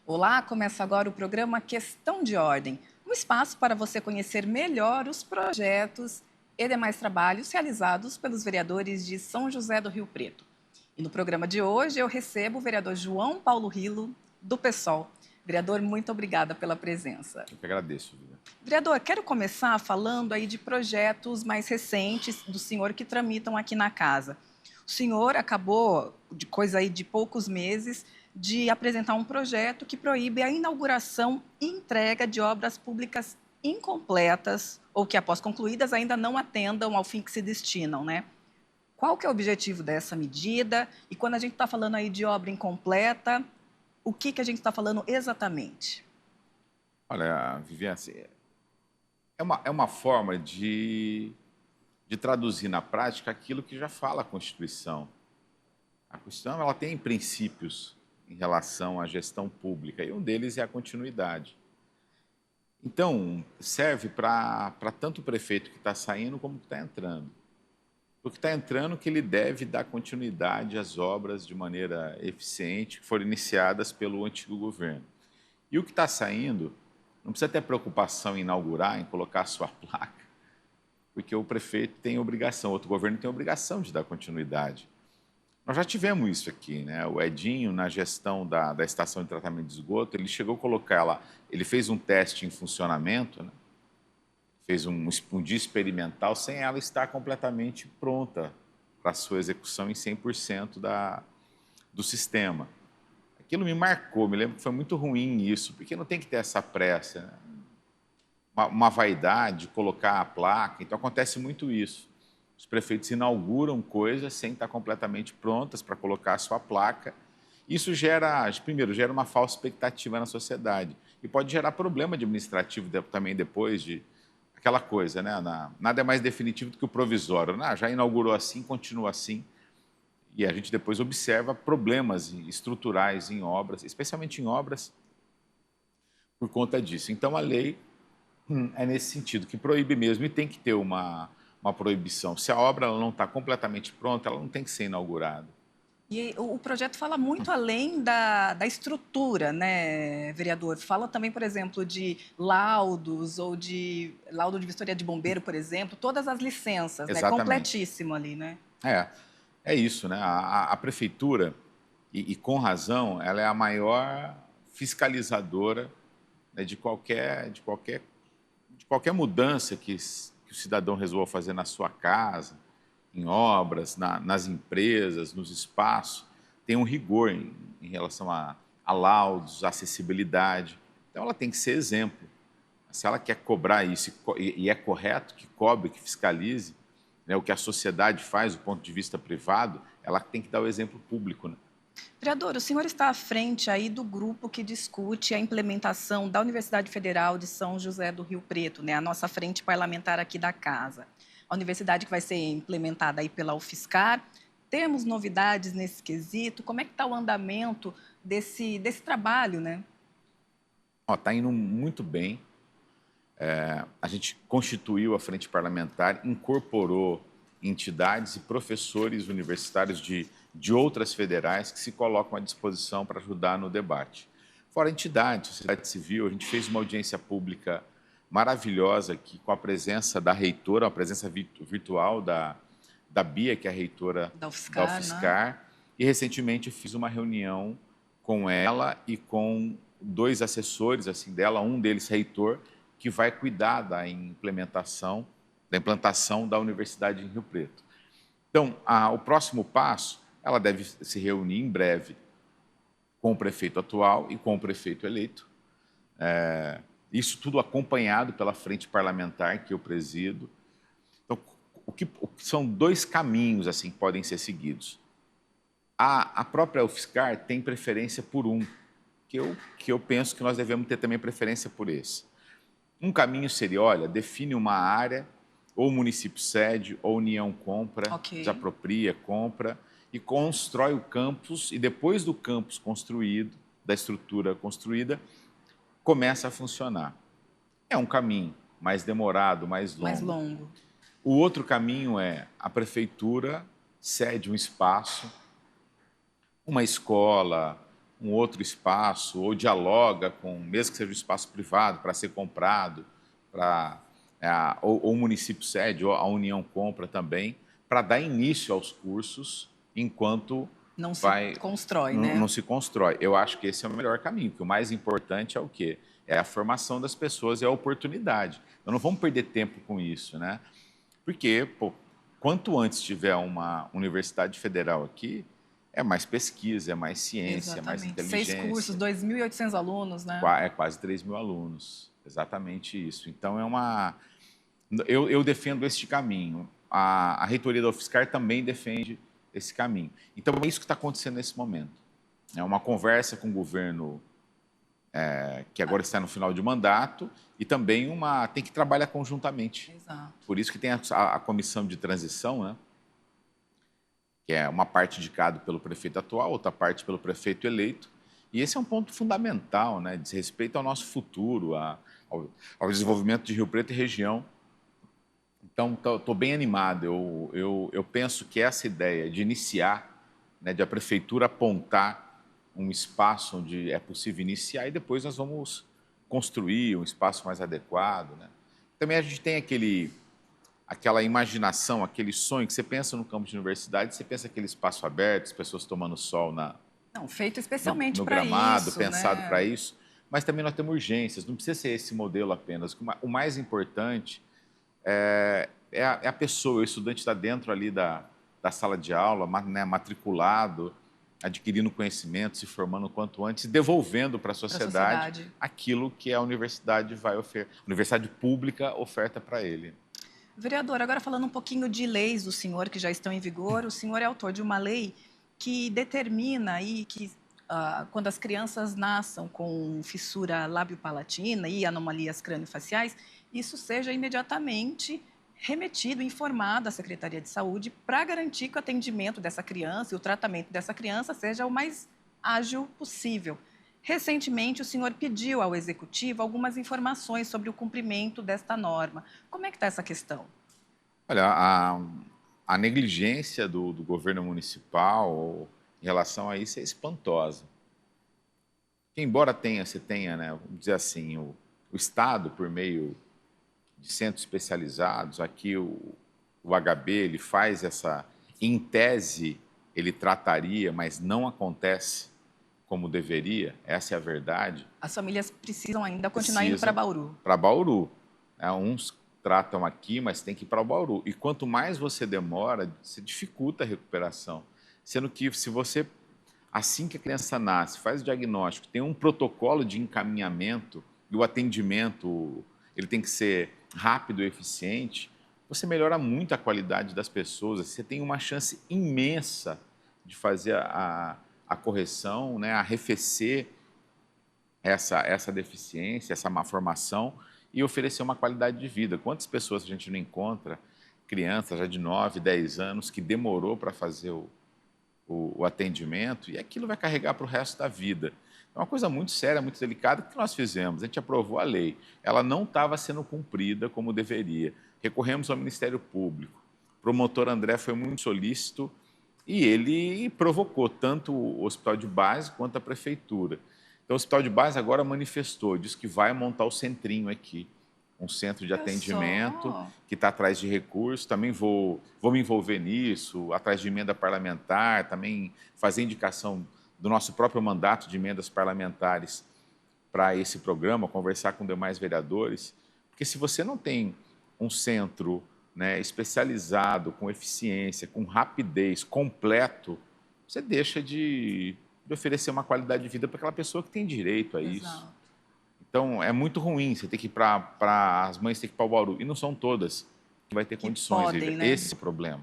Olá, começa agora o programa Questão de Ordem, um espaço para você conhecer melhor os projetos e demais trabalhos realizados pelos vereadores de São José do Rio Preto. E no programa de hoje eu recebo o vereador João Paulo Rilo, do PSOL. Vereador, muito obrigada pela presença. Eu que agradeço, Vida. Vereador, quero começar falando aí de projetos mais recentes do senhor que tramitam aqui na casa. O senhor acabou, de coisa aí de poucos meses, de apresentar um projeto que proíbe a inauguração e entrega de obras públicas incompletas ou que, após concluídas, ainda não atendam ao fim que se destinam, né? Qual que é o objetivo dessa medida? E quando a gente está falando aí de obra incompleta, o que a gente está falando exatamente? Olha, Viviane, assim, é uma forma de traduzir na prática aquilo que já fala a Constituição. A Constituição ela tem princípios em relação à gestão pública, e um deles é a continuidade. Então, serve para tanto o prefeito que está saindo como o que está entrando. O que está entrando que ele deve dar continuidade às obras de maneira eficiente que foram iniciadas pelo antigo governo. E o que está saindo, não precisa ter preocupação em inaugurar, em colocar a sua placa, porque o prefeito tem obrigação, outro governo tem obrigação de dar continuidade. Nós já tivemos isso aqui, né? O Edinho, na gestão da estação de tratamento de esgoto, ele chegou a colocar ela, ele fez um teste em funcionamento, né? Fez um dia experimental sem ela estar completamente pronta para a sua execução em 100% do sistema. Aquilo me marcou, me lembro que foi muito ruim isso, porque não tem que ter essa pressa, né? Uma vaidade de colocar a placa, então acontece muito isso. Os prefeitos inauguram coisas sem estar completamente prontas para colocar a sua placa. Isso primeiro, gera uma falsa expectativa na sociedade e pode gerar problema administrativo também depois de aquela coisa, né? Nada é mais definitivo do que o provisório. Já inaugurou assim, continua assim. E a gente depois observa problemas estruturais em obras, especialmente em obras, por conta disso. Então, a lei é nesse sentido, que proíbe mesmo, e tem que ter uma proibição. Se a obra ela não está completamente pronta, ela não tem que ser inaugurada. E o projeto fala muito além da estrutura, né, vereador? Fala também, por exemplo, de laudos ou de laudo de vistoria de bombeiro, por exemplo, todas as licenças, né? Exatamente. Completíssimo ali, né? É isso, né? A prefeitura, e com razão, ela é a maior fiscalizadora, né, de qualquer mudança que o cidadão resolva fazer na sua casa, em obras, nas empresas, nos espaços, tem um rigor em relação a laudos, a acessibilidade. Então, ela tem que ser exemplo. Se ela quer cobrar isso, e é correto que cobre, que fiscalize, né, o que a sociedade faz do ponto de vista privado, ela tem que dar o exemplo público, né? Vereador, o senhor está à frente aí do grupo que discute a implementação da Universidade Federal de São José do Rio Preto, né? A nossa frente parlamentar aqui da casa. A universidade que vai ser implementada aí pela UFSCar. Temos novidades nesse quesito? Como é que está o andamento desse trabalho, né? Está indo muito bem. A gente constituiu a frente parlamentar, incorporou entidades e professores universitários de outras federais que se colocam à disposição para ajudar no debate. Fora entidades, sociedade civil, a gente fez uma audiência pública maravilhosa aqui com a presença da reitora, a presença virtual da Bia, que é a reitora Da UFSCar, da UFSCar, né? E recentemente fiz uma reunião com ela e com dois assessores assim dela, um deles reitor, que vai cuidar da implantação da Universidade em Rio Preto. Então, o próximo passo, ela deve se reunir em breve com o prefeito atual e com o prefeito eleito. Isso tudo acompanhado pela frente parlamentar que eu presido. Então, são dois caminhos assim que podem ser seguidos. A própria UFSCar tem preferência por um, que eu penso que nós devemos ter também preferência por esse. Um caminho seria, olha, define uma área, ou o município cede, ou a União compra, desapropria, compra, e constrói o campus, e depois do campus construído, da estrutura construída, começa a funcionar. É um caminho mais demorado, mais longo. Mais longo. O outro caminho é a prefeitura cede um espaço, uma escola, um outro espaço, ou dialoga com, mesmo que seja um espaço privado, para ser comprado, para, ou o município cede, ou a União compra também, para dar início aos cursos enquanto Não se vai, constrói, não né? se constrói. Eu acho que esse é o melhor caminho, porque o mais importante é o quê? É a formação das pessoas e a oportunidade. Então não vamos perder tempo com isso, né? Porque, pô, quanto antes tiver uma universidade federal aqui, é mais pesquisa, é mais ciência, é mais Exatamente. 6 cursos, inteligência. 2.800 alunos, né? É quase 3 mil alunos. Exatamente isso. Então, é uma. Eu defendo este caminho. A reitoria da UFSCar também defende esse caminho. Então, é isso que está acontecendo nesse momento. É uma conversa com o governo que agora está no final de mandato e também tem que trabalhar conjuntamente. Exato. Por isso que tem a comissão de transição, né? Que é uma parte indicada pelo prefeito atual, outra parte pelo prefeito eleito. E esse é um ponto fundamental, né? Diz respeito ao nosso futuro, ao desenvolvimento de Rio Preto e região. Então, estou bem animado. Eu penso que essa ideia de iniciar, né, de a prefeitura apontar um espaço onde é possível iniciar e depois nós vamos construir um espaço mais adequado, né? Também a gente tem aquela imaginação, aquele sonho que você pensa no campus de universidade, você pensa aquele espaço aberto, as pessoas tomando sol Não, feito no, especialmente no para gramado, isso, pensado para né? isso, mas também nós temos urgências, não precisa ser esse modelo apenas. O mais importante é a pessoa, o estudante está dentro ali da sala de aula, né, matriculado, adquirindo conhecimento, se formando o quanto antes, devolvendo para a Para a sociedade sociedade. aquilo que a universidade universidade pública oferta para ele. Vereador, agora falando um pouquinho de leis do senhor que já estão em vigor, o senhor é autor de uma lei que determina aí que quando as crianças nasçam com fissura lábio-palatina e anomalias crânio-faciais, isso seja imediatamente remetido, informado à Secretaria de Saúde para garantir que o atendimento dessa criança e o tratamento dessa criança seja o mais ágil possível. Recentemente, o senhor pediu ao Executivo algumas informações sobre o cumprimento desta norma. Como é que está essa questão? Olha, a negligência do governo municipal em relação a isso é espantosa. Que embora você tenha, né, vamos dizer assim, o Estado, por meio de centros especializados, aqui o HB, ele faz em tese, ele trataria, mas não acontece como deveria, essa é a verdade. As famílias precisam ainda continuar indo para Precisam Bauru. para Bauru, né? Uns tratam aqui, mas tem que ir para Bauru. E quanto mais você demora, você dificulta a recuperação. Sendo que se você, assim que a criança nasce, faz o diagnóstico, tem um protocolo de encaminhamento e o atendimento, ele tem que ser rápido e eficiente, você melhora muito a qualidade das pessoas. Você tem uma chance imensa de fazer a correção, né, arrefecer essa deficiência, essa má formação e oferecer uma qualidade de vida. Quantas pessoas a gente não encontra, crianças já de 9, 10 anos, que demorou para fazer o atendimento e aquilo vai carregar para o resto da vida. É uma coisa muito séria, muito delicada que nós fizemos. A gente aprovou a lei. Ela não estava sendo cumprida como deveria. Recorremos ao Ministério Público. O promotor André foi muito solícito e ele provocou tanto o hospital de base quanto a prefeitura. Então, o hospital de base agora manifestou, diz que vai montar o centrinho aqui, um centro de Olha atendimento só. que está atrás de recursos. Também vou me envolver nisso, atrás de emenda parlamentar, também fazer indicação do nosso próprio mandato de emendas parlamentares para esse programa, conversar com demais vereadores. Porque se você não tem um centro, né, especializado, com eficiência, com rapidez, completo, você deixa de oferecer uma qualidade de vida para aquela pessoa que tem direito a isso. Exato. Então, é muito ruim você ter que ir para as mães ter que ir para o Bauru. E não são todas que vai ter Que condições. Veja, podem, né? esse é o problema.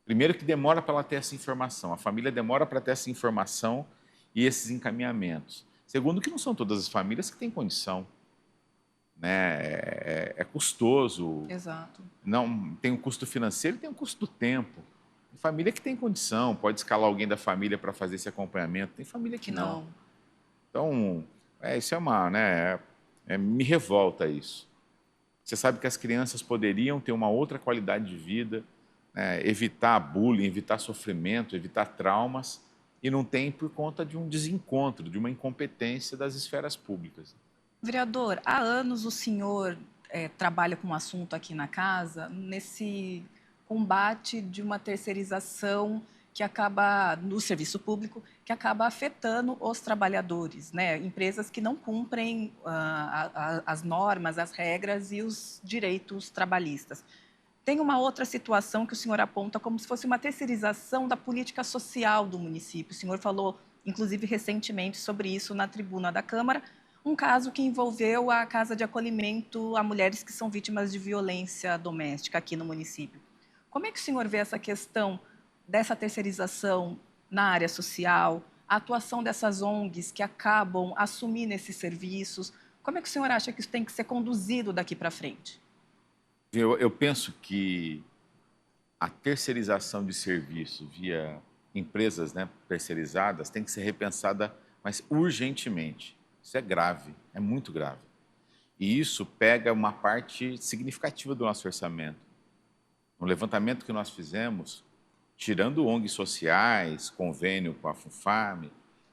Primeiro que demora para ela ter essa informação. A família demora para ter essa informação e esses encaminhamentos. Segundo que não são todas as famílias que têm condição, né? É custoso. Exato. Não tem um custo financeiro e tem um custo do tempo. Tem família que tem condição, pode escalar alguém da família para fazer esse acompanhamento. Tem família que Que não. não. Então, isso é né? Me revolta isso. Você sabe que as crianças poderiam ter uma outra qualidade de vida, né? Evitar bullying, evitar sofrimento, evitar traumas, e não tem por conta de um desencontro, de uma incompetência das esferas públicas. Vereador, há anos o senhor trabalha com um assunto aqui na casa, nesse combate de uma terceirização que acaba, no serviço público, que acaba afetando os trabalhadores, né? Empresas que não cumprem as normas, as regras e os direitos trabalhistas. Tem uma outra situação que o senhor aponta como se fosse uma terceirização da política social do município. O senhor falou, inclusive, recentemente sobre isso na tribuna da Câmara, um caso que envolveu a casa de acolhimento a mulheres que são vítimas de violência doméstica aqui no município. Como é que o senhor vê essa questão dessa terceirização na área social, a atuação dessas ONGs que acabam assumindo esses serviços? Como é que o senhor acha que isso tem que ser conduzido daqui para frente? Eu penso que a terceirização de serviço via empresas, né, terceirizadas tem que ser repensada, mas urgentemente. Isso é grave, é muito grave. E isso pega uma parte significativa do nosso orçamento. No levantamento que nós fizemos, tirando ONGs sociais, convênio com a FUNFARM,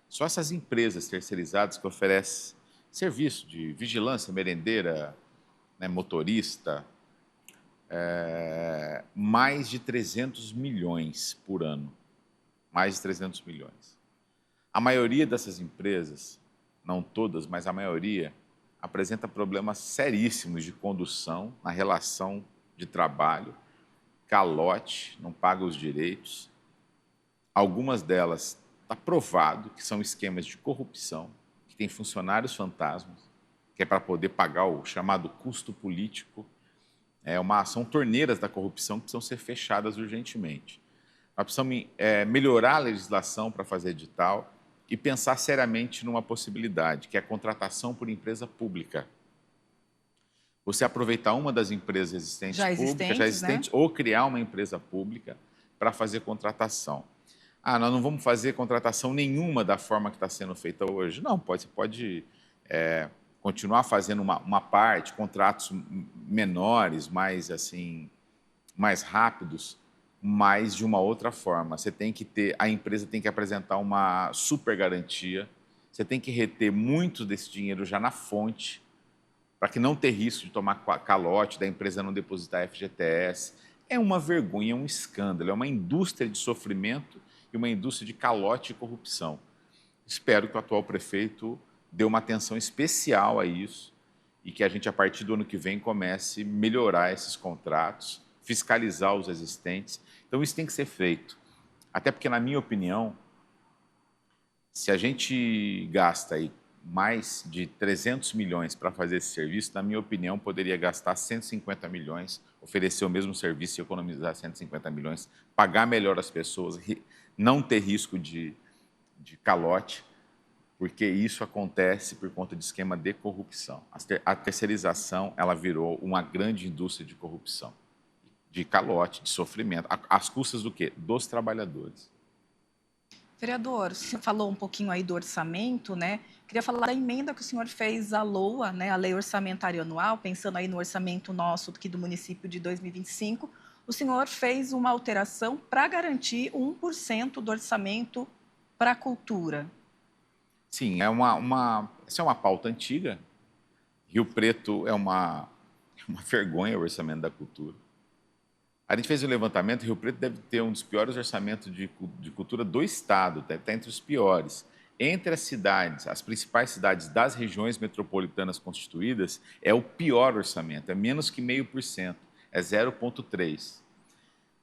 só essas empresas terceirizadas que oferecem serviço de vigilância, merendeira, né, motorista, mais de 300 milhões por ano. Mais de 300 milhões. A maioria dessas empresas, não todas, mas a maioria, apresenta problemas seríssimos de condução na relação de trabalho, calote, não paga os direitos. Algumas delas está provado que são esquemas de corrupção, que tem funcionários fantasmas, que é para poder pagar o chamado custo político. São torneiras da corrupção que precisam ser fechadas urgentemente. Nós precisamos melhorar a legislação para fazer edital e pensar seriamente numa possibilidade, que é a contratação por empresa pública. Você aproveitar uma das empresas existentes Já públicas, existentes, né? ou criar uma empresa pública para fazer contratação. Nós não vamos fazer contratação nenhuma da forma que está sendo feita hoje. Não, você pode continuar fazendo uma parte, contratos menores, mais rápidos, mas de uma outra forma. A empresa tem que apresentar uma super garantia, você tem que reter muito desse dinheiro já na fonte, para que não ter risco de tomar calote, da empresa não depositar FGTS. É uma vergonha, é um escândalo, é uma indústria de sofrimento e uma indústria de calote e corrupção. Espero que o atual prefeito dê uma atenção especial a isso e que a gente, a partir do ano que vem, comece a melhorar esses contratos, fiscalizar os existentes. Então, isso tem que ser feito. Até porque, na minha opinião, se a gente gasta aí mais de 300 milhões para fazer esse serviço, na minha opinião, poderia gastar 150 milhões, oferecer o mesmo serviço e economizar 150 milhões, pagar melhor as pessoas, não ter risco de calote, porque isso acontece por conta de esquema de corrupção. A terceirização, ela virou uma grande indústria de corrupção, de calote, de sofrimento, às custas do quê? Dos trabalhadores. Vereador, você falou um pouquinho aí do orçamento, né? Queria falar da emenda que o senhor fez à LOA, né, a Lei Orçamentária Anual, pensando aí no orçamento nosso aqui do município de 2025. O senhor fez uma alteração para garantir 1% do orçamento para a cultura. Sim, essa é uma pauta antiga. Rio Preto é uma vergonha o orçamento da cultura. A gente fez um levantamento, Rio Preto deve ter um dos piores orçamentos de cultura do estado, deve estar entre os piores. Entre as cidades, as principais cidades das regiões metropolitanas constituídas, é o pior orçamento, é menos que 0,5%, é 0,3%.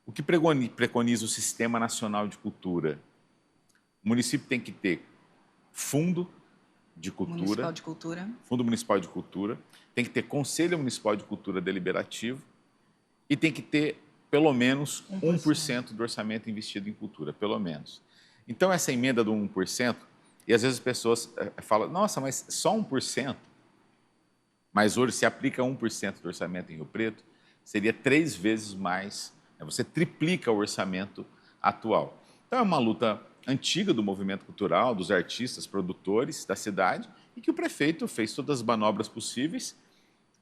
O que preconiza o Sistema Nacional de Cultura? O município tem que ter Fundo de Cultura, Municipal de Cultura. Fundo Municipal de Cultura, tem que ter Conselho Municipal de Cultura Deliberativo e tem que ter pelo menos 1% do orçamento investido em cultura, pelo menos. Então, essa emenda do 1%, e às vezes as pessoas falam, nossa, mas só 1%? Mas hoje, se aplica 1% do orçamento em Rio Preto, seria 3 vezes mais, né? Você triplica o orçamento atual. Então, é uma luta antiga do movimento cultural, dos artistas, produtores da cidade, e que o prefeito fez todas as manobras possíveis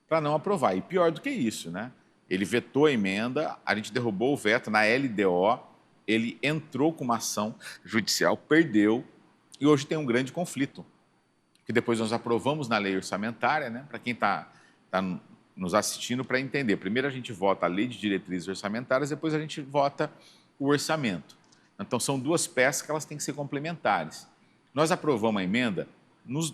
para não aprovar. E pior do que isso, né? Ele vetou a emenda, a gente derrubou o veto na LDO, ele entrou com uma ação judicial, perdeu, e hoje tem um grande conflito, que depois nós aprovamos na lei orçamentária, né? Para quem está nos assistindo para entender. Primeiro a gente vota a lei de diretrizes orçamentárias, depois a gente vota o orçamento. Então são duas peças que elas têm que ser complementares. Nós aprovamos a emenda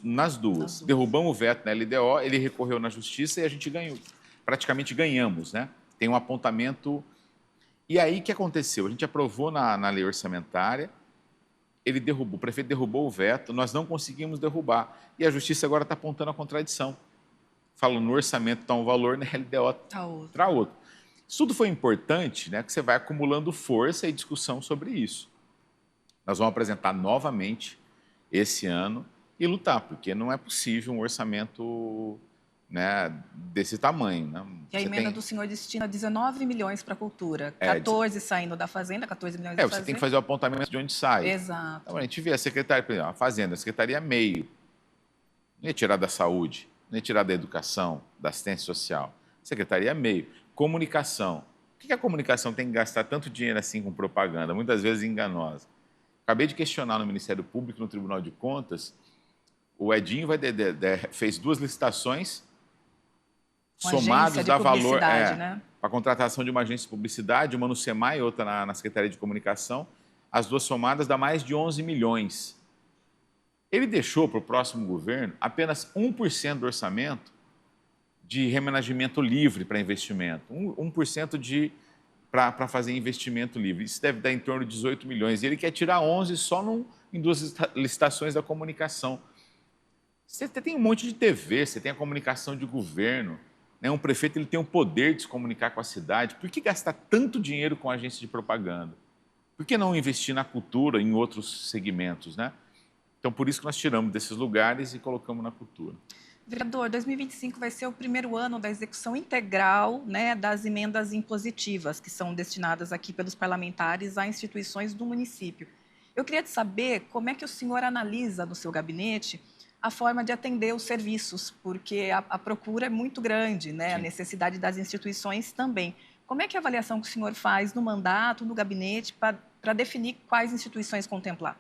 nas duas. Derrubamos o veto na LDO, ele recorreu na justiça e a gente ganhou. Praticamente ganhamos, né? Tem um apontamento. E aí o que aconteceu? A gente aprovou na lei orçamentária, ele derrubou, o prefeito derrubou o veto, nós não conseguimos derrubar. E a justiça agora está apontando a contradição. Falando no orçamento está um valor, na LDO está outro. Isso tudo foi importante, né? Que você vai acumulando força e discussão sobre isso. Nós vamos apresentar novamente esse ano e lutar, porque não é possível um orçamento, né, desse tamanho. Né? E a emenda do senhor destina 19 milhões para a cultura, 14 saindo da Fazenda, 14 milhões da Fazenda. Você tem que fazer o apontamento de onde sai. Exato. Então, a gente vê a secretaria, por exemplo, a Fazenda, a secretaria meio, não ia tirar da saúde, não ia tirar da educação, da assistência social, secretaria meio. Comunicação. Por que a comunicação tem que gastar tanto dinheiro assim com propaganda, muitas vezes enganosa? Acabei de questionar no Ministério Público, no Tribunal de Contas, o Edinho fez 2 licitações somados dá valor né? para a contratação de uma agência de publicidade, uma no SEMAI e outra na Secretaria de Comunicação. As 2 somadas dá mais de 11 milhões. Ele deixou para o próximo governo apenas 1% do orçamento de remanejamento livre para investimento, 1% para fazer investimento livre. Isso deve dar em torno de 18 milhões. E ele quer tirar 11 só em 2 licitações da comunicação. Você tem um monte de TV, você tem a comunicação de governo. Né? Um prefeito ele tem o poder de se comunicar com a cidade. Por que gastar tanto dinheiro com agência de propaganda? Por que não investir na cultura, em outros segmentos? Né? Então, por isso que nós tiramos desses lugares e colocamos na cultura. Vereador, 2025 vai ser o primeiro ano da execução integral, né, das emendas impositivas que são destinadas aqui pelos parlamentares a instituições do município. Eu queria saber como é que o senhor analisa no seu gabinete a forma de atender os serviços, porque a procura é muito grande, né, a necessidade das instituições também. Como é que é a avaliação que o senhor faz no mandato, no gabinete, para definir quais instituições contemplar?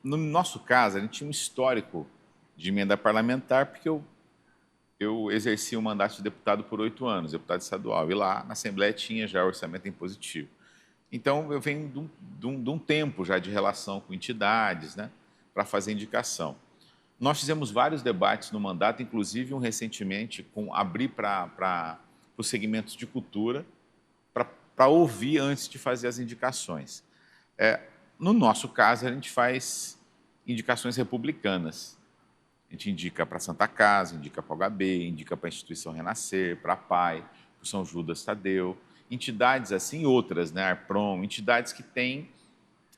No nosso caso, a gente tinha um histórico de emenda parlamentar, porque eu exerci o mandato de deputado por 8 anos, deputado estadual, e lá na Assembleia tinha já orçamento impositivo. Então, eu venho de um tempo já de relação com entidades, né, para fazer indicação. Nós fizemos vários debates no mandato, inclusive recentemente, com abrir para os segmentos de cultura, para ouvir antes de fazer as indicações. No nosso caso, a gente faz indicações republicanas. A gente indica para a Santa Casa, indica para o HB, indica para a Instituição Renascer, para a PAI, para o São Judas Tadeu, entidades assim e outras, né, Arprom, entidades que têm,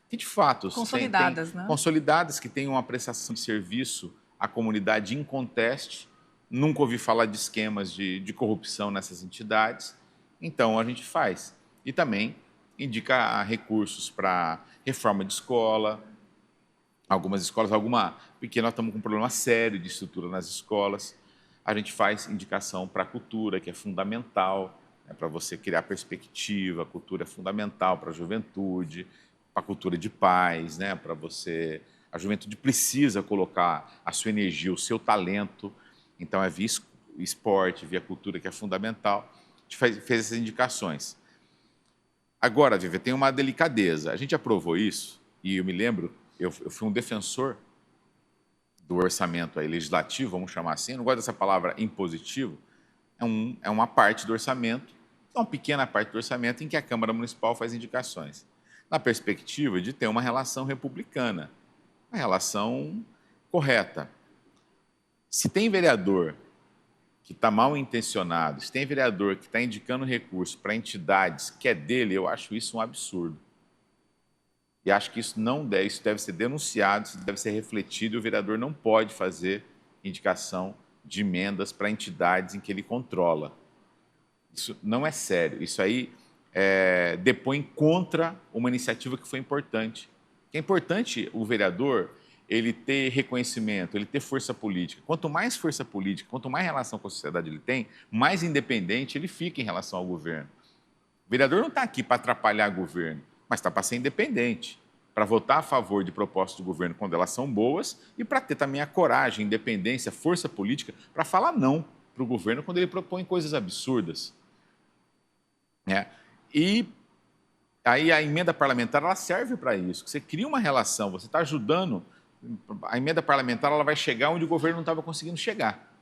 que de fato... Consolidadas, né? Consolidadas, que têm uma prestação de serviço à comunidade inconteste. Nunca ouvi falar de esquemas de corrupção nessas entidades. Então, a gente faz. E também indica recursos para reforma de escola, algumas escolas, porque nós estamos com um problema sério de estrutura nas escolas. A gente faz indicação para a cultura, que é fundamental, né, para você criar perspectiva. A cultura é fundamental para a juventude, para a cultura de paz, né, para você... A juventude precisa colocar a sua energia, o seu talento. Então, é via esporte, via cultura, que é fundamental. A gente fez essas indicações. Agora, Vivi, tem uma delicadeza. A gente aprovou isso, e eu me lembro, eu fui um defensor do orçamento aí, legislativo, vamos chamar assim. Eu não gosto dessa palavra impositivo. É uma parte do orçamento, uma pequena parte do orçamento em que a Câmara Municipal faz indicações. Na perspectiva de ter uma relação republicana, uma relação correta. Se tem vereador que está mal intencionado, se tem vereador que está indicando recurso para entidades que é dele, eu acho isso um absurdo. E acho que isso deve ser denunciado, isso deve ser refletido, e o vereador não pode fazer indicação de emendas para entidades em que ele controla. Isso não é sério. Isso aí depõe contra uma iniciativa que foi importante. É importante o vereador ele ter reconhecimento, ele ter força política. Quanto mais força política, quanto mais relação com a sociedade ele tem, mais independente ele fica em relação ao governo. O vereador não está aqui para atrapalhar o governo, mas está para ser independente, para votar a favor de propostas do governo quando elas são boas e para ter também a coragem, independência, força política para falar não para o governo quando ele propõe coisas absurdas. Né? E aí a emenda parlamentar ela serve para isso. Você cria uma relação, você está ajudando. A emenda parlamentar ela vai chegar onde o governo não estava conseguindo chegar.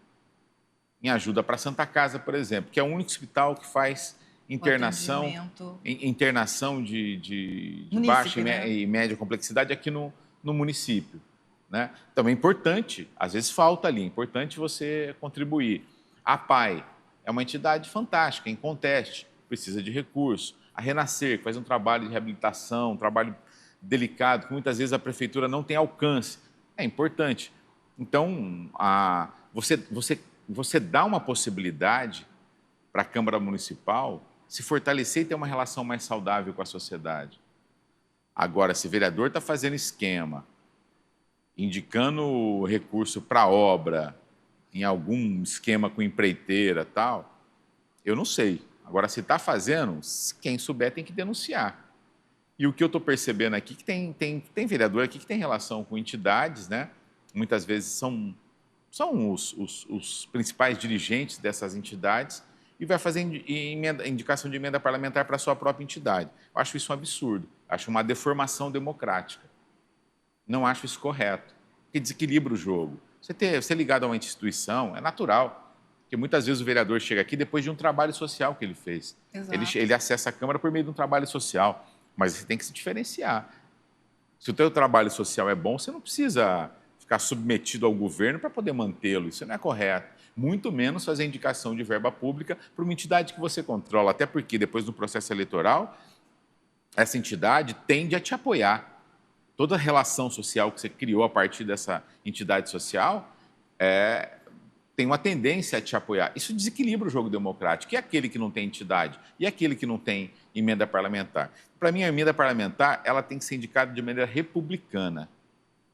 Em ajuda para a Santa Casa, por exemplo, que é o único hospital que faz internação de baixa e média complexidade aqui no município. Né? Então é importante, às vezes falta ali, é importante você contribuir. A PAI é uma entidade fantástica, em conteste, precisa de recursos. A Renascer, que faz um trabalho de reabilitação, um trabalho delicado, que muitas vezes a prefeitura não tem alcance. É importante. Então, você dá uma possibilidade para a Câmara Municipal se fortalecer e ter uma relação mais saudável com a sociedade. Agora, se o vereador está fazendo esquema, indicando recurso para obra, em algum esquema com empreiteira e tal, eu não sei. Agora, se está fazendo, quem souber tem que denunciar. E o que eu estou percebendo aqui é que tem vereador aqui que tem relação com entidades, né? Muitas vezes são os principais dirigentes dessas entidades e vai fazer indicação de emenda parlamentar para a sua própria entidade. Eu acho isso um absurdo, acho uma deformação democrática. Não acho isso correto, porque desequilibra o jogo. Você ligado a uma instituição é natural, porque muitas vezes o vereador chega aqui depois de um trabalho social que ele fez. Ele acessa a Câmara por meio de um trabalho social, mas você tem que se diferenciar. Se o teu trabalho social é bom, você não precisa ficar submetido ao governo para poder mantê-lo. Isso não é correto. Muito menos fazer indicação de verba pública para uma entidade que você controla, até porque depois do processo eleitoral, essa entidade tende a te apoiar. Toda a relação social que você criou a partir dessa entidade social tem uma tendência a te apoiar. Isso desequilibra o jogo democrático. E aquele que não tem entidade? E aquele que não tem emenda parlamentar? Para mim, a emenda parlamentar ela tem que ser indicada de maneira republicana.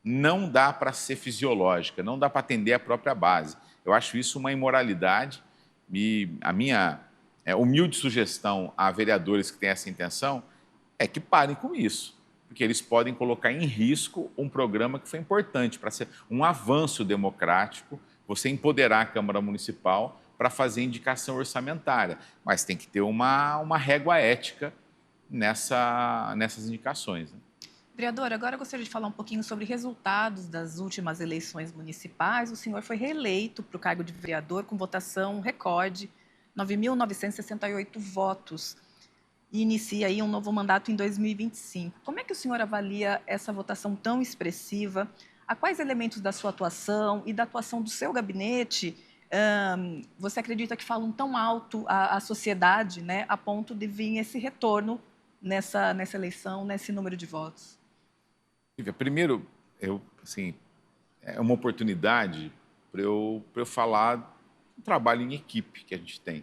Não dá para ser fisiológica, não dá para atender a própria base. Eu acho isso uma imoralidade e a minha humilde sugestão a vereadores que têm essa intenção é que parem com isso, porque eles podem colocar em risco um programa que foi importante para ser um avanço democrático, você empoderar a Câmara Municipal para fazer indicação orçamentária, mas tem que ter uma régua ética nessas indicações. Né? Vereador, agora eu gostaria de falar um pouquinho sobre resultados das últimas eleições municipais. O senhor foi reeleito para o cargo de vereador com votação recorde, 9.968 votos, e inicia aí um novo mandato em 2025. Como é que o senhor avalia essa votação tão expressiva? A quais elementos da sua atuação e da atuação do seu gabinete você acredita que falam tão alto à sociedade, né, a ponto de vir esse retorno nessa eleição, nesse número de votos? Primeiro, é uma oportunidade para eu falar do trabalho em equipe que a gente tem.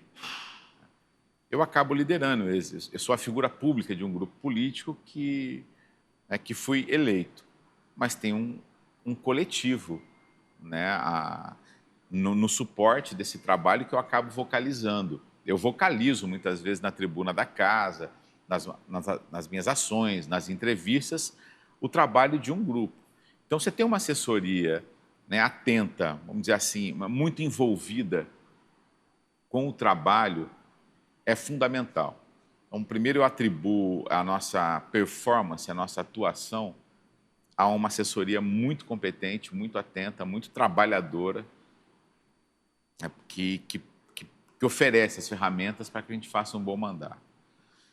Eu acabo liderando, eu sou a figura pública de um grupo político que fui eleito, mas tem um coletivo, né, no suporte desse trabalho que eu acabo vocalizando. Eu vocalizo muitas vezes na tribuna da casa, nas minhas ações, nas entrevistas, o trabalho de um grupo. Então, você tem uma assessoria, né, atenta, vamos dizer assim, muito envolvida com o trabalho, é fundamental. Então, primeiro eu atribuo a nossa performance, a nossa atuação, a uma assessoria muito competente, muito atenta, muito trabalhadora, que oferece as ferramentas para que a gente faça um bom mandato.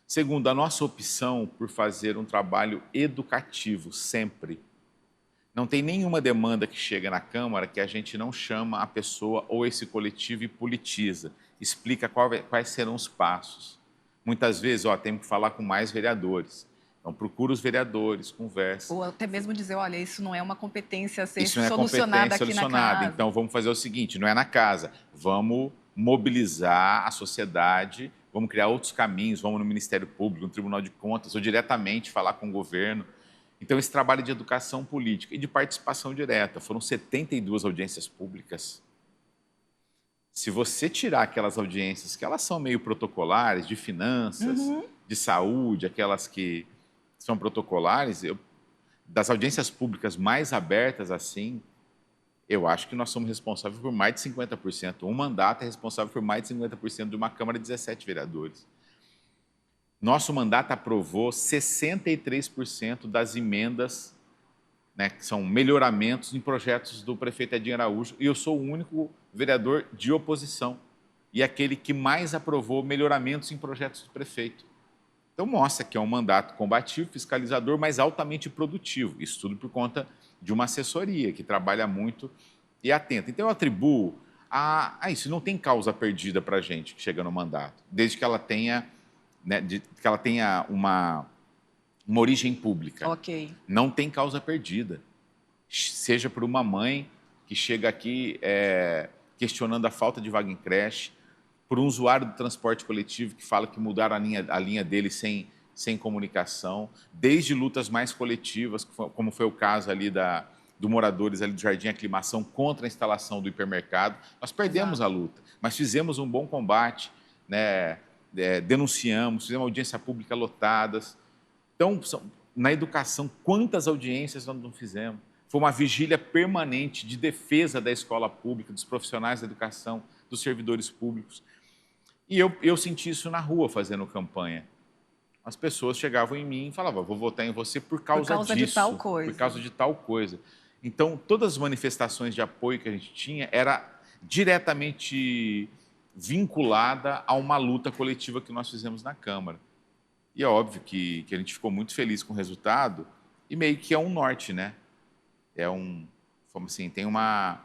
Segundo, a nossa opção por fazer um trabalho educativo, sempre. Não tem nenhuma demanda que chega na Câmara que a gente não chama a pessoa ou esse coletivo e politiza, explica quais serão os passos. Muitas vezes, temos que falar com mais vereadores. Então, procura os vereadores, conversa. Ou até mesmo dizer, olha, isso não é uma competência a ser isso não é solucionada competência aqui na casa. Então, vamos fazer o seguinte, não é na casa, vamos mobilizar a sociedade, vamos criar outros caminhos, vamos no Ministério Público, no Tribunal de Contas, ou diretamente falar com o governo. Então, esse trabalho de educação política e de participação direta, foram 72 audiências públicas. Se você tirar aquelas audiências que elas são meio protocolares, de finanças, Uhum. de saúde, aquelas que são protocolares, das audiências públicas mais abertas assim, eu acho que nós somos responsáveis por mais de 50%. Um mandato é responsável por mais de 50% de uma Câmara de 17 vereadores. Nosso mandato aprovou 63% das emendas, né, que são melhoramentos em projetos do prefeito Edinho Araújo, e eu sou o único vereador de oposição e aquele que mais aprovou melhoramentos em projetos do prefeito. Então mostra que é um mandato combativo, fiscalizador, mas altamente produtivo. Isso tudo por conta de uma assessoria que trabalha muito e atenta. Então eu atribuo a isso. Não tem causa perdida para a gente que chega no mandato, desde que ela tenha, né, que ela tenha uma origem pública. Ok. Não tem causa perdida. Seja por uma mãe que chega aqui questionando a falta de vaga em creche, por um usuário do transporte coletivo que fala que mudaram a linha dele sem comunicação, desde lutas mais coletivas, como foi o caso ali do moradores ali do Jardim Aclimação contra a instalação do hipermercado. Nós perdemos a Exato. luta, mas fizemos um bom combate, né? Denunciamos, fizemos audiência pública lotadas. Então, na educação, quantas audiências nós não fizemos? Foi uma vigília permanente de defesa da escola pública, dos profissionais da educação, dos servidores públicos. E eu senti isso na rua fazendo campanha. As pessoas chegavam em mim e falavam: vou votar em você por Por causa causa de tal disso, por coisa. causa de tal coisa. Então, todas as manifestações de apoio que a gente tinha era diretamente vinculada a uma luta coletiva que nós fizemos na Câmara. E é óbvio que a gente ficou muito feliz com o resultado e meio que é um norte, né? Como assim, tem uma...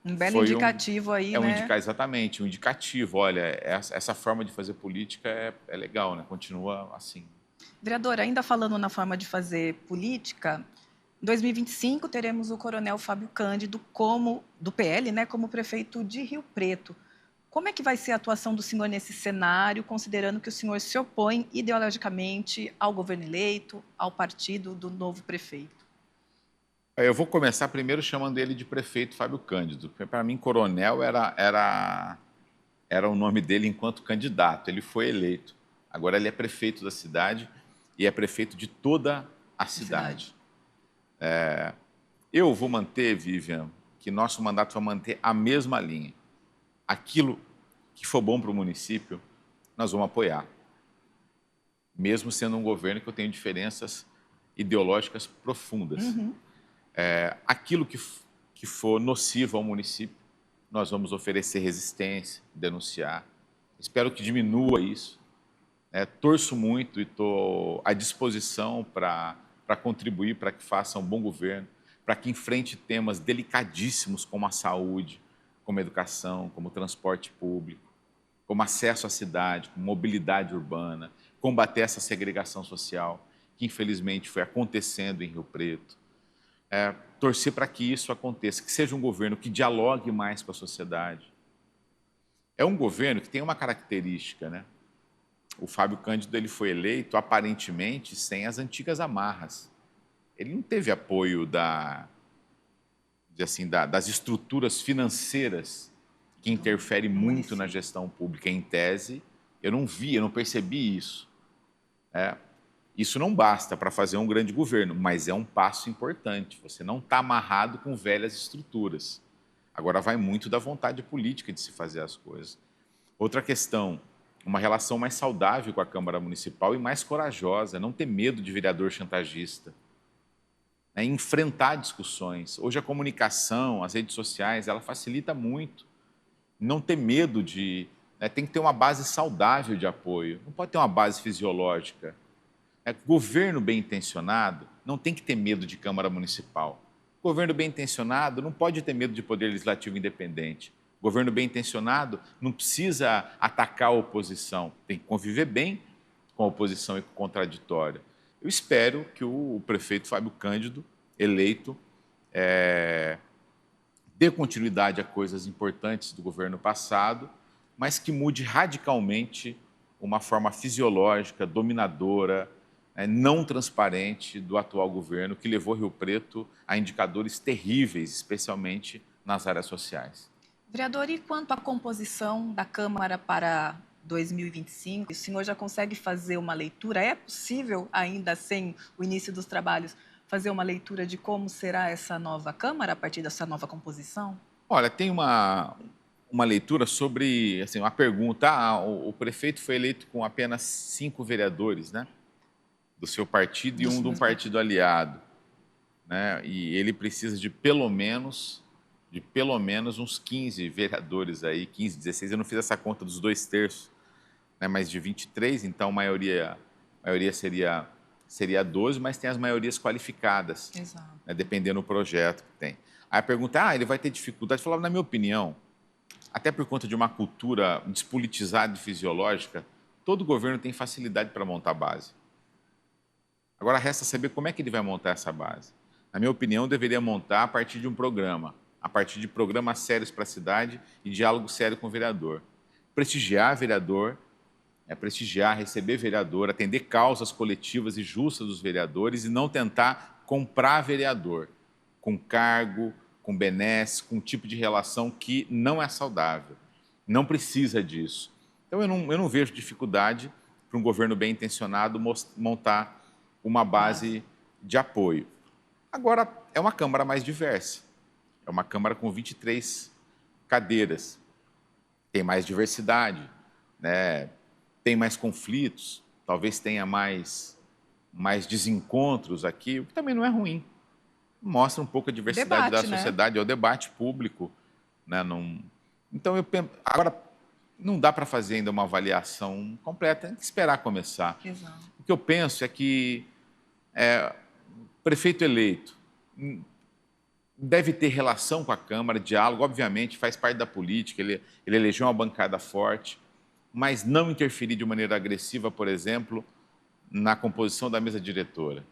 Um belo Foi um, indicativo aí, né? exatamente, um indicativo. Olha, essa forma de fazer política é legal, né? Continua assim. Vereador, ainda falando na forma de fazer política, em 2025 teremos o Coronel Fábio Cândido do PL, né, como prefeito de Rio Preto. Como é que vai ser a atuação do senhor nesse cenário, considerando que o senhor se opõe ideologicamente ao governo eleito, ao partido do novo prefeito? Eu vou começar primeiro chamando ele de prefeito Fábio Cândido, porque para mim coronel era o nome dele enquanto candidato. Ele foi eleito. Agora ele é prefeito da cidade e é prefeito de toda a cidade. Eu vou manter, Vivian, que nosso mandato vai manter a mesma linha. Aquilo que for bom para o município, nós vamos apoiar. Mesmo sendo um governo que eu tenho diferenças ideológicas profundas. Uhum. Aquilo que for nocivo ao município, nós vamos oferecer resistência, denunciar. Espero que diminua isso. Torço muito e estou à disposição para contribuir para que faça um bom governo, para que enfrente temas delicadíssimos como a saúde, como a educação, como o transporte público, como acesso à cidade, como mobilidade urbana, combater essa segregação social que infelizmente foi acontecendo em Rio Preto. Torcer para que isso aconteça, que seja um governo que dialogue mais com a sociedade. É um governo que tem uma característica, né? O Fábio Cândido ele foi eleito aparentemente sem as antigas amarras. Ele não teve apoio das estruturas financeiras que interferem muito na gestão pública. Em tese, eu não percebi isso. Isso não basta para fazer um grande governo, mas é um passo importante. Você não está amarrado com velhas estruturas. Agora vai muito da vontade política de se fazer as coisas. Outra questão, uma relação mais saudável com a Câmara Municipal e mais corajosa, não ter medo de vereador chantagista. Enfrentar discussões. Hoje a comunicação, as redes sociais, ela facilita muito. Não ter medo tem que ter uma base saudável de apoio, não pode ter uma base fisiológica. Governo bem intencionado não tem que ter medo de Câmara Municipal. Governo bem intencionado não pode ter medo de Poder Legislativo independente. Governo bem intencionado não precisa atacar a oposição, tem que conviver bem com a oposição e com o contraditório. Eu espero que o prefeito Fábio Cândido, eleito, dê continuidade a coisas importantes do governo passado, mas que mude radicalmente uma forma fisiológica, dominadora, não transparente do atual governo, que levou Rio Preto a indicadores terríveis, especialmente nas áreas sociais. Vereador, e quanto à composição da Câmara para 2025, o senhor já consegue fazer uma leitura? É possível, ainda sem o início dos trabalhos, fazer uma leitura de como será essa nova Câmara a partir dessa nova composição? Olha, tem uma leitura sobre, assim, uma pergunta. O prefeito foi eleito com apenas 5 vereadores, né? Do seu partido e Do um de um mesmo partido. partido aliado, né? E ele precisa de pelo menos uns 15 vereadores aí, 15, 16. Eu não fiz essa conta dos 2/3, né? Mas de 23, então a maioria seria 12, mas tem as maiorias qualificadas, Exato. né? Dependendo do projeto que tem. Aí a pergunta, ele vai ter dificuldade? Eu falava, na minha opinião, até por conta de uma cultura despolitizada e fisiológica, todo governo tem facilidade para montar base. Agora resta saber como é que ele vai montar essa base. Na minha opinião, deveria montar a partir de um programa, a partir de programas sérios para a cidade e diálogo sério com o vereador. Prestigiar vereador, prestigiar, receber vereador, atender causas coletivas e justas dos vereadores e não tentar comprar vereador com cargo, com benesse, com um tipo de relação que não é saudável. Não precisa disso. Então, eu não vejo dificuldade para um governo bem intencionado montar uma base de apoio. Agora, é uma Câmara mais diversa. É uma Câmara com 23 cadeiras. Tem mais diversidade, né? Tem mais conflitos, talvez tenha mais desencontros aqui, o que também não é ruim. Mostra um pouco a diversidade da Debate, né? sociedade, é o debate público, né? Então, agora, não dá para fazer ainda uma avaliação completa, tem que esperar começar. Exato. O que eu penso é que prefeito eleito deve ter relação com a Câmara, diálogo, obviamente, faz parte da política, ele elegeu uma bancada forte, mas não interferir de maneira agressiva, por exemplo, na composição da mesa diretora,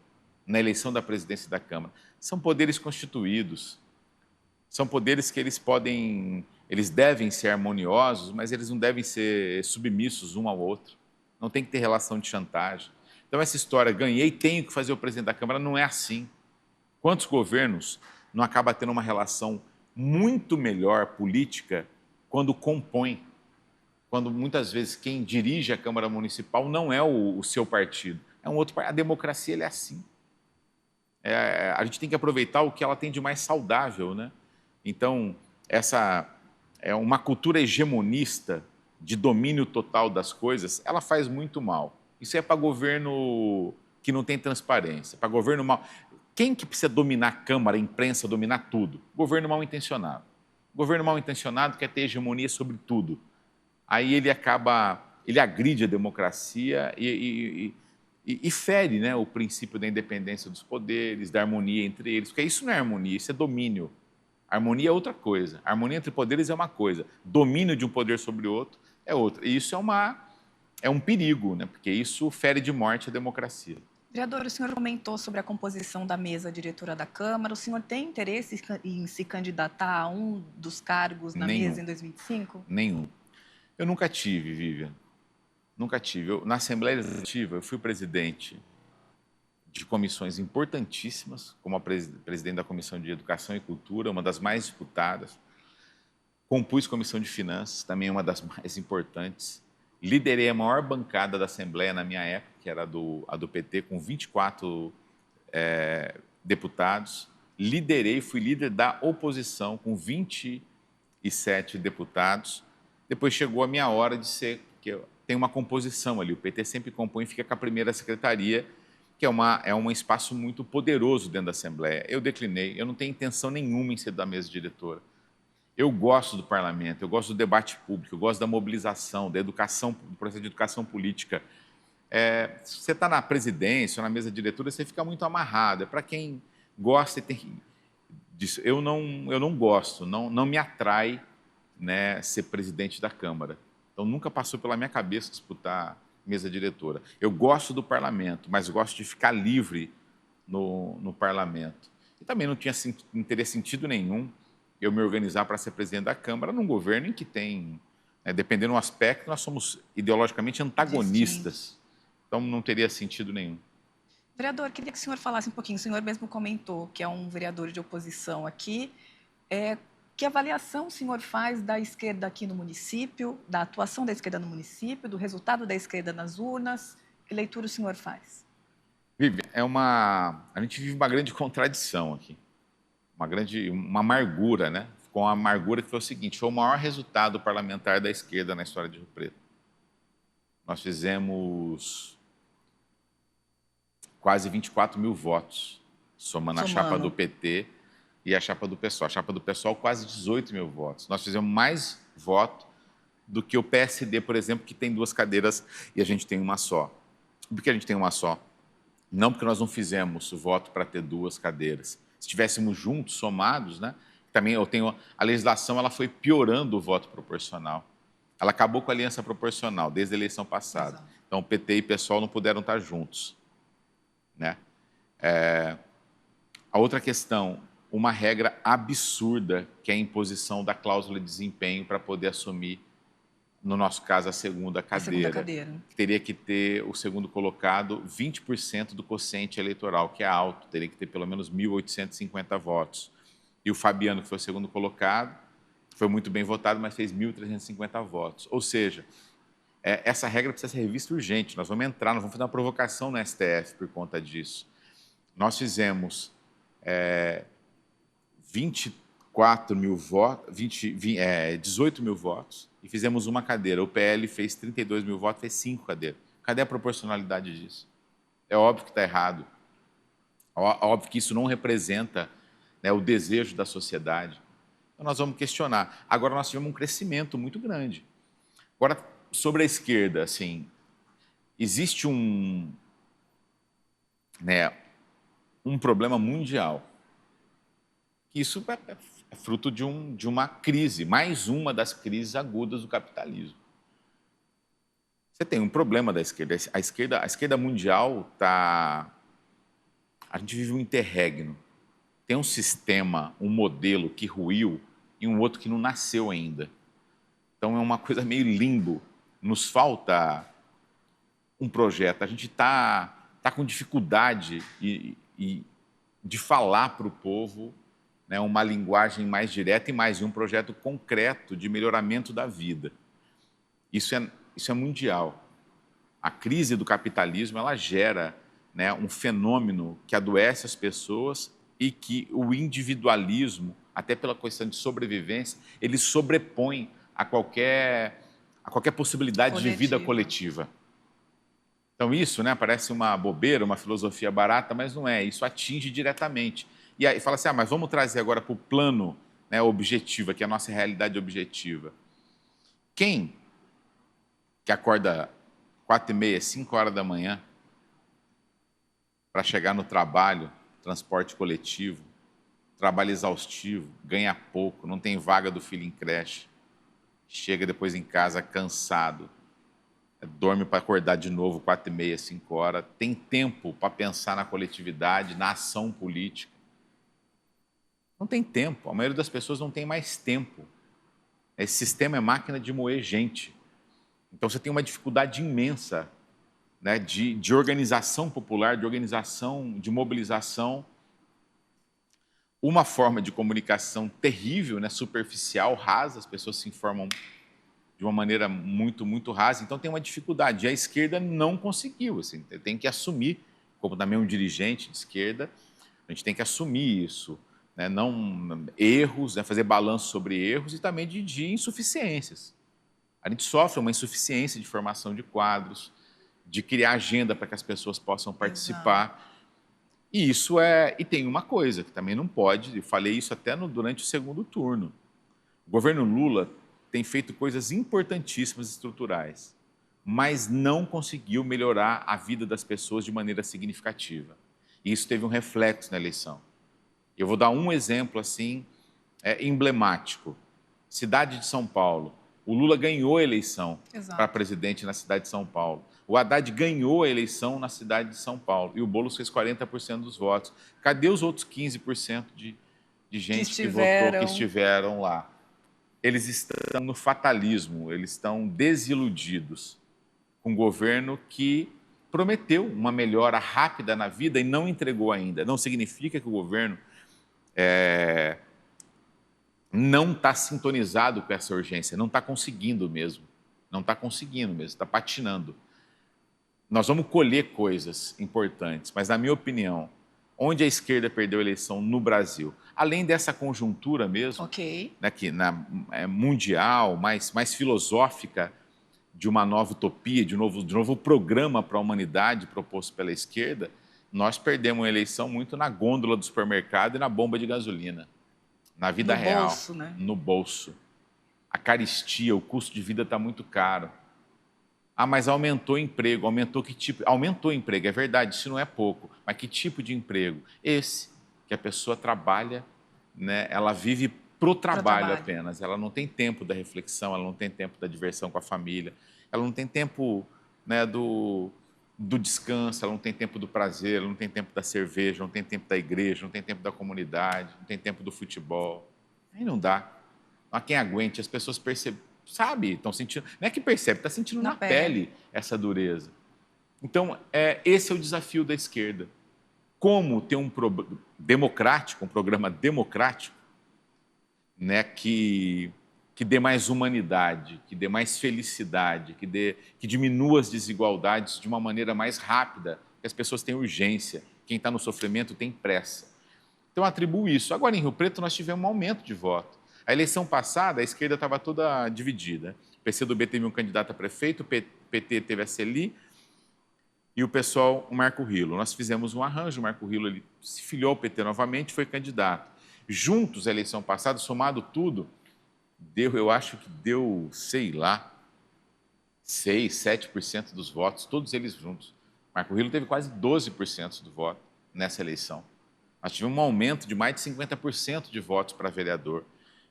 na eleição da presidência da Câmara. São poderes constituídos, são poderes que eles devem ser harmoniosos, mas eles não devem ser submissos um ao outro. Não tem que ter relação de chantagem. Então essa história, ganhei, tenho que fazer o presidente da Câmara, não é assim. Quantos governos não acabam tendo uma relação muito melhor política quando compõem? Quando muitas vezes quem dirige a Câmara Municipal não é o seu partido, é um outro partido. A democracia é assim. A gente tem que aproveitar o que ela tem de mais saudável, né? Então, essa é uma cultura hegemonista de domínio total das coisas, ela faz muito mal. Isso é para governo que não tem transparência, para governo mal. Quem que precisa dominar a Câmara, a imprensa, dominar tudo? Governo mal intencionado. Governo mal intencionado quer ter hegemonia sobre tudo. Aí ele agride a democracia e fere, né, o princípio da independência dos poderes, da harmonia entre eles, porque isso não é harmonia, isso é domínio. Harmonia é outra coisa. Harmonia entre poderes é uma coisa. Domínio de um poder sobre o outro é outra. E isso é um perigo, né, porque isso fere de morte a democracia. Vereador, o senhor comentou sobre a composição da mesa diretora da Câmara. O senhor tem interesse em se candidatar a um dos cargos na Nenhum, mesa em 2025? nenhum. Eu nunca tive, Vivian. Nunca tive. Na Assembleia Legislativa, eu fui presidente de comissões importantíssimas, como a presidente da Comissão de Educação e Cultura, uma das mais disputadas. Compus Comissão de Finanças, também uma das mais importantes. Liderei a maior bancada da Assembleia na minha época, que era a do PT, com 24 deputados. Fui líder da oposição, com 27 deputados. Depois chegou a minha hora de ser, que tem uma composição ali, o PT sempre compõe e fica com a primeira secretaria, que é um espaço muito poderoso dentro da Assembleia. Eu declinei, eu não tenho intenção nenhuma em ser da mesa diretora. Eu gosto do parlamento, eu gosto do debate público, eu gosto da mobilização, da educação, do processo de educação política. Se você está na presidência ou na mesa diretora, você fica muito amarrado. É para quem gosta e tem disso. Eu não gosto, não me atrai, né, ser presidente da Câmara. Então, nunca passou pela minha cabeça disputar mesa diretora. Eu gosto do parlamento, mas gosto de ficar livre no parlamento. E também não teria sentido nenhum eu me organizar para ser presidente da Câmara num governo em que tem, dependendo do aspecto, nós somos ideologicamente antagonistas. Então, não teria sentido nenhum. Vereador, queria que o senhor falasse um pouquinho. O senhor mesmo comentou que é um vereador de oposição aqui. Que avaliação o senhor faz da esquerda aqui no município, da atuação da esquerda no município, do resultado da esquerda nas urnas? Que leitura o senhor faz? Vivi, a gente vive uma grande contradição aqui, uma amargura, né? Com a amargura que foi o seguinte: foi o maior resultado parlamentar da esquerda na história de Rio Preto. Nós fizemos quase 24 mil votos, somando a chapa do PT e a chapa do PSOL. A chapa do PSOL, quase 18 mil votos. Nós fizemos mais voto do que o PSD, por exemplo, que tem 2 cadeiras e a gente tem uma só. Por que a gente tem uma só? Não porque nós não fizemos voto para ter 2 cadeiras. Se estivéssemos juntos, somados, né? Também a legislação, ela foi piorando o voto proporcional. Ela acabou com a aliança proporcional desde a eleição passada. Exato. Então, PT e PSOL não puderam estar juntos, né? A outra questão, uma regra absurda, que é a imposição da cláusula de desempenho para poder assumir, no nosso caso, a segunda cadeira. Teria que ter o segundo colocado 20% do quociente eleitoral, que é alto, teria que ter pelo menos 1.850 votos. E o Fabiano, que foi o segundo colocado, foi muito bem votado, mas fez 1.350 votos. Ou seja, essa regra precisa ser revista urgente. Nós vamos fazer uma provocação no STF por conta disso. Nós fizemos 24 mil votos, 18 mil votos, e fizemos uma cadeira. O PL fez 32 mil votos, fez 5 cadeiras. Cadê a proporcionalidade disso? É óbvio que está errado. É óbvio que isso não representa, né, o desejo da sociedade. Então, nós vamos questionar. Agora, nós tivemos um crescimento muito grande. Agora, sobre a esquerda, assim, existe um problema mundial. Isso é fruto de uma crise, mais uma das crises agudas do capitalismo. Você tem um problema da esquerda. A esquerda mundial está... A gente vive um interregno. Tem um sistema, um modelo que ruiu e um outro que não nasceu ainda. Então é uma coisa meio limbo. Nos falta um projeto. A gente está com dificuldade de falar para o povo, né, uma linguagem mais direta e mais um projeto concreto de melhoramento da vida. Isso é mundial. A crise do capitalismo, ela gera, né, um fenômeno que adoece as pessoas e que o individualismo, até pela questão de sobrevivência, ele sobrepõe a qualquer possibilidade de vida coletiva. Então isso, né, parece uma bobeira, uma filosofia barata, mas não é. Isso atinge diretamente. E aí fala assim, mas vamos trazer agora para o plano, né, objetivo, que é a nossa realidade objetiva. Quem que acorda 4h30, 5 horas da manhã para chegar no trabalho, transporte coletivo, trabalho exaustivo, ganha pouco, não tem vaga do filho em creche, chega depois em casa cansado, dorme para acordar de novo 4h30, 5 horas, tem tempo para pensar na coletividade, na ação política? Não tem tempo. A maioria das pessoas não tem mais tempo. Esse sistema é máquina de moer gente. Então você tem uma dificuldade imensa, né, de organização popular, de organização, de mobilização. Uma forma de comunicação terrível, né, superficial, rasa, as pessoas se informam de uma maneira muito, muito rasa. Então tem uma dificuldade. E a esquerda não conseguiu. Assim, tem que assumir, como também um dirigente de esquerda, a gente tem que assumir isso. Né, não erros, né, fazer balanço sobre erros e também de insuficiências. A gente sofre uma insuficiência de formação de quadros, de criar agenda para que as pessoas possam participar. Exato. E isso e tem uma coisa que também não pode, eu falei isso até durante o segundo turno. O governo Lula tem feito coisas importantíssimas estruturais, mas não conseguiu melhorar a vida das pessoas de maneira significativa. E isso teve um reflexo na eleição. Eu vou dar um exemplo assim, emblemático. Cidade de São Paulo. O Lula ganhou a eleição para presidente na cidade de São Paulo. O Haddad ganhou a eleição na cidade de São Paulo. E o Boulos fez 40% dos votos. Cadê os outros 15% de gente que votou, que estiveram lá? Eles estão no fatalismo, eles estão desiludidos com um governo que prometeu uma melhora rápida na vida e não entregou ainda. Não significa que o governo não está sintonizado com essa urgência, não está conseguindo mesmo. Não está conseguindo mesmo, está patinando. Nós vamos colher coisas importantes, mas, na minha opinião, onde a esquerda perdeu a eleição no Brasil, além dessa conjuntura mesmo, né, mundial, mais filosófica, de uma nova utopia, de novo programa para a humanidade proposto pela esquerda, nós perdemos a eleição muito na gôndola do supermercado e na bomba de gasolina, na vida real, bolso, né? No bolso. A carestia, o custo de vida está muito caro. Ah, mas aumentou o emprego. Aumentou que tipo? Aumentou o emprego, é verdade, isso não é pouco. Mas que tipo de emprego? Esse, que a pessoa trabalha, né? Ela vive pro trabalho apenas. Ela não tem tempo da reflexão, ela não tem tempo da diversão com a família, ela não tem tempo, né, do descanso, ela não tem tempo do prazer, ela não tem tempo da cerveja, não tem tempo da igreja, não tem tempo da comunidade, não tem tempo do futebol. Aí não dá. Não há quem aguente, as pessoas percebem, sabe, estão sentindo, não é que percebe, está sentindo na pele essa dureza. Então, esse é o desafio da esquerda. Como ter um programa democrático, né, que dê mais humanidade, que dê mais felicidade, que diminua as desigualdades de uma maneira mais rápida, que as pessoas têm urgência, quem está no sofrimento tem pressa. Então, atribuo isso. Agora, em Rio Preto, nós tivemos um aumento de voto. A eleição passada, a esquerda estava toda dividida. O PCdoB teve um candidato a prefeito, o PT teve a Celi e o pessoal, o Marco Rilo. Nós fizemos um arranjo, o Marco Rilo ele se filiou ao PT novamente, foi candidato. Juntos, a eleição passada, somado tudo, eu acho que deu, sei lá, 6%, 7% dos votos, todos eles juntos. Marco Rilo teve quase 12% do voto nessa eleição. Nós tivemos um aumento de mais de 50% de votos para vereador.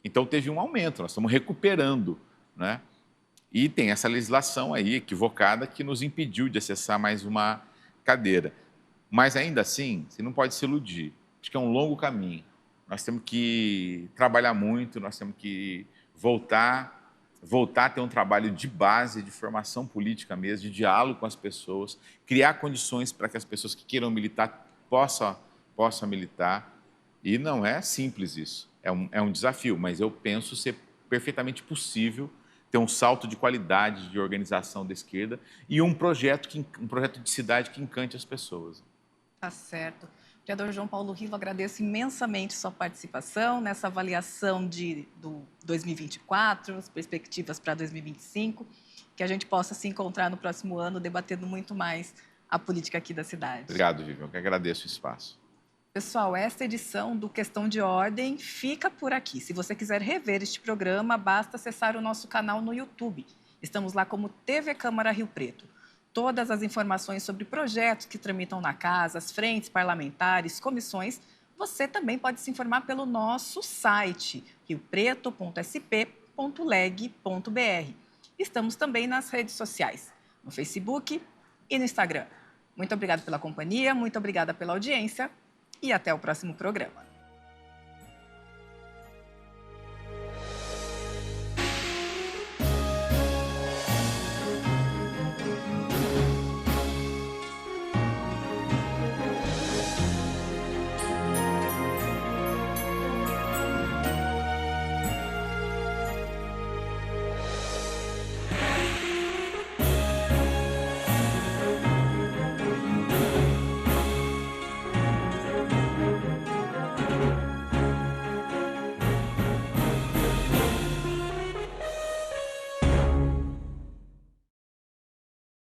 Então, teve um aumento, nós estamos recuperando, né? E tem essa legislação aí equivocada que nos impediu de acessar mais uma cadeira. Mas, ainda assim, você não pode se iludir. Acho que é um longo caminho. Nós temos que trabalhar muito, nós temos que voltar a ter um trabalho de base, de formação política mesmo, de diálogo com as pessoas, criar condições para que as pessoas que queiram militar possam militar. E não é simples isso. É um desafio, mas eu penso ser perfeitamente possível ter um salto de qualidade de organização da esquerda e um projeto de cidade que encante as pessoas. Tá certo. Vereador João Paulo Rilo, agradeço imensamente sua participação nessa avaliação do 2024, as perspectivas para 2025, que a gente possa se encontrar no próximo ano debatendo muito mais a política aqui da cidade. Obrigado, Vivian, eu que agradeço o espaço. Pessoal, esta edição do Questão de Ordem fica por aqui. Se você quiser rever este programa, basta acessar o nosso canal no YouTube. Estamos lá como TV Câmara Rio Preto. Todas as informações sobre projetos que tramitam na casa, as frentes parlamentares, comissões, você também pode se informar pelo nosso site, riopreto.sp.leg.br. Estamos também nas redes sociais, no Facebook e no Instagram. Muito obrigada pela companhia, muito obrigada pela audiência e até o próximo programa.